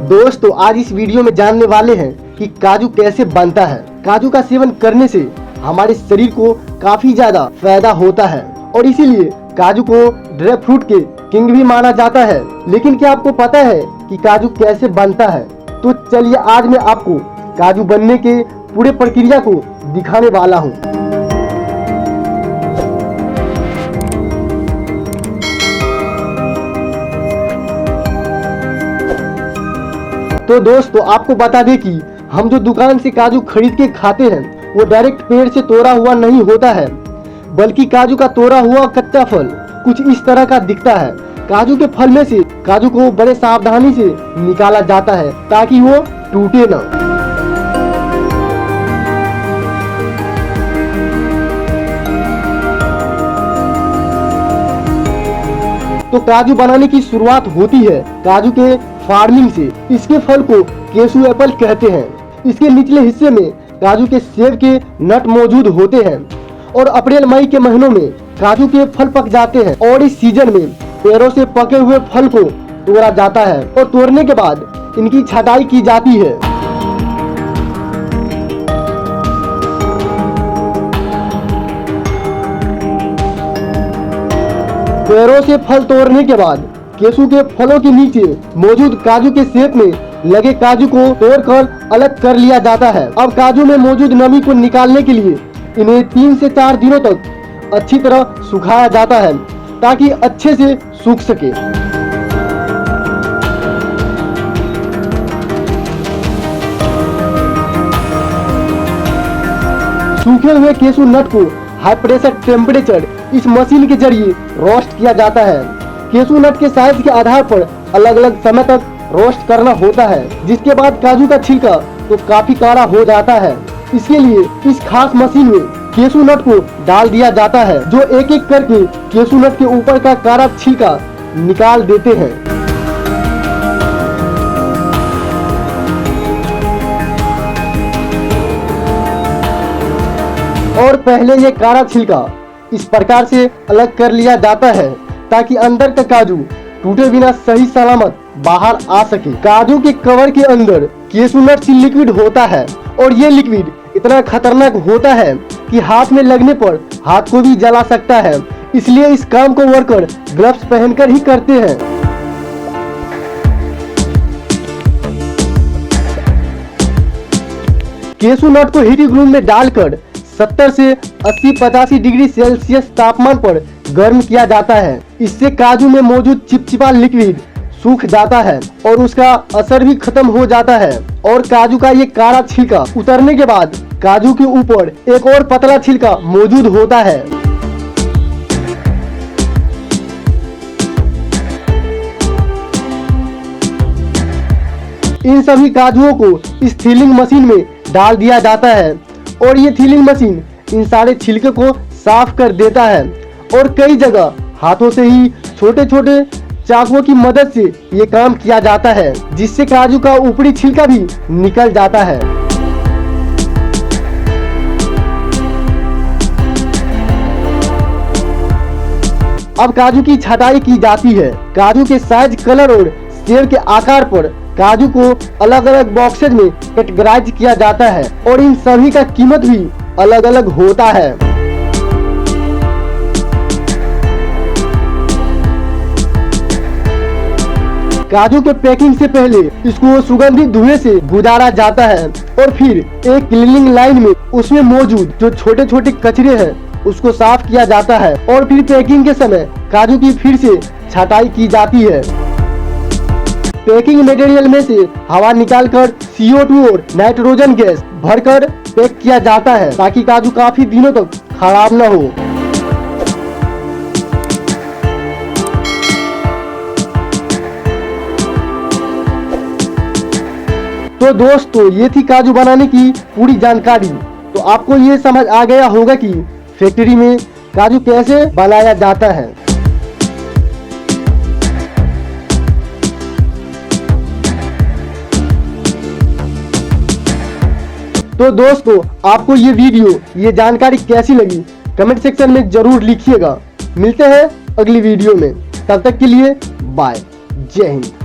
दोस्तों आज इस वीडियो में जानने वाले हैं कि काजू कैसे बनता है। काजू का सेवन करने से हमारे शरीर को काफी ज्यादा फायदा होता है और इसीलिए काजू को ड्राई फ्रूट के किंग भी माना जाता है। लेकिन क्या आपको पता है कि काजू कैसे बनता है? तो चलिए आज मैं आपको काजू बनने के पूरे प्रक्रिया को दिखाने वाला हूँ। तो दोस्तों आपको बता दें कि हम जो दुकान से काजू खरीद के खाते हैं वो डायरेक्ट पेड़ से तोड़ा हुआ नहीं होता है, बल्कि काजू का तोड़ा हुआ कच्चा फल कुछ इस तरह का दिखता है। काजू के फल में से काजू को बड़े सावधानी से निकाला जाता है ताकि वो टूटे ना। तो काजू बनाने की शुरुआत होती है काजू के फार्मिंग से। इसके फल को केसू एप्पल कहते हैं। इसके निचले हिस्से में काजू के सेब के नट मौजूद होते हैं और अप्रैल मई के महीनों में काजू के फल पक जाते हैं और इस सीजन में पेड़ों से पके हुए फल को तोड़ा जाता है और तोड़ने के बाद इनकी छटाई की जाती है। पेड़ों से फल तोड़ने के बाद केसू के फलों के नीचे मौजूद काजू के सेब में लगे काजू को तोड़कर अलग कर लिया जाता है। अब काजू में मौजूद नमी को निकालने के लिए इन्हें 3 से 4 दिनों तक अच्छी तरह सुखाया जाता है ताकि अच्छे से सूख सके। सूखे हुए केसू नट को हाई प्रेशर टेम्परेचर इस मशीन के जरिए रोस्ट किया जाता है। केसू नट के साइज के आधार पर अलग अलग समय तक रोस्ट करना होता है, जिसके बाद काजू का छिलका तो काफी काला हो जाता है। इसके लिए इस खास मशीन में केसू नट को डाल दिया जाता है, जो एक एक करके केसू नट के ऊपर का काला छिलका निकाल देते हैं। और पहले ये काला छिलका इस प्रकार से अलग कर लिया जाता है ताकि अंदर का काजू टूटे बिना सही सलामत बाहर आ सके। काजू के कवर के अंदर केसू नट सी लिक्विड होता है और ये लिक्विड इतना खतरनाक होता है कि हाथ में लगने पर हाथ को भी जला सकता है। इसलिए इस काम को वर्कर ग्लव्स पहनकर ही करते हैं। केसू नट को हीटिंग रूम में डालकर 70 से 80-85 डिग्री सेल्सियस तापमान पर गर्म किया जाता है। इससे काजू में मौजूद चिपचिपा लिक्विड सूख जाता है और उसका असर भी खत्म हो जाता है और काजू का ये काला छिलका उतरने के बाद काजू के ऊपर एक और पतला छिलका मौजूद होता है। इन सभी काजुओं को इस थीलिंग मशीन में डाल दिया जाता है और ये थीलिंग मशीन इन सारे छिलके को साफ कर देता है और कई जगह हाथों से ही छोटे छोटे चाकुओं की मदद से ये काम किया जाता है, जिससे काजू का ऊपरी छिलका भी निकल जाता है। अब काजू की छटाई की जाती है। काजू के साइज, कलर और सेब के आकार पर काजू को अलग अलग बॉक्सेज में कैटेगराइज किया जाता है और इन सभी का कीमत भी अलग अलग होता है। काजू के पैकिंग से पहले इसको सुगंधित धुएं से गुजारा जाता है और फिर एक क्लीनिंग लाइन में उसमें मौजूद जो छोटे छोटे कचरे हैं उसको साफ किया जाता है और फिर पैकिंग के समय काजू की फिर से छटाई की जाती है। पैकिंग मटेरियल में से हवा निकालकर CO2 और नाइट्रोजन गैस भरकर पैक किया जाता है ताकि काजू काफी दिनों तक खराब न हो। तो दोस्तों ये थी काजू बनाने की पूरी जानकारी। तो आपको ये समझ आ गया होगा कि फैक्ट्री में काजू कैसे बनाया जाता है। तो दोस्तों आपको ये वीडियो, ये जानकारी कैसी लगी कमेंट सेक्शन में जरूर लिखिएगा। मिलते हैं अगली वीडियो में, तब तक के लिए बाय, जय हिंद।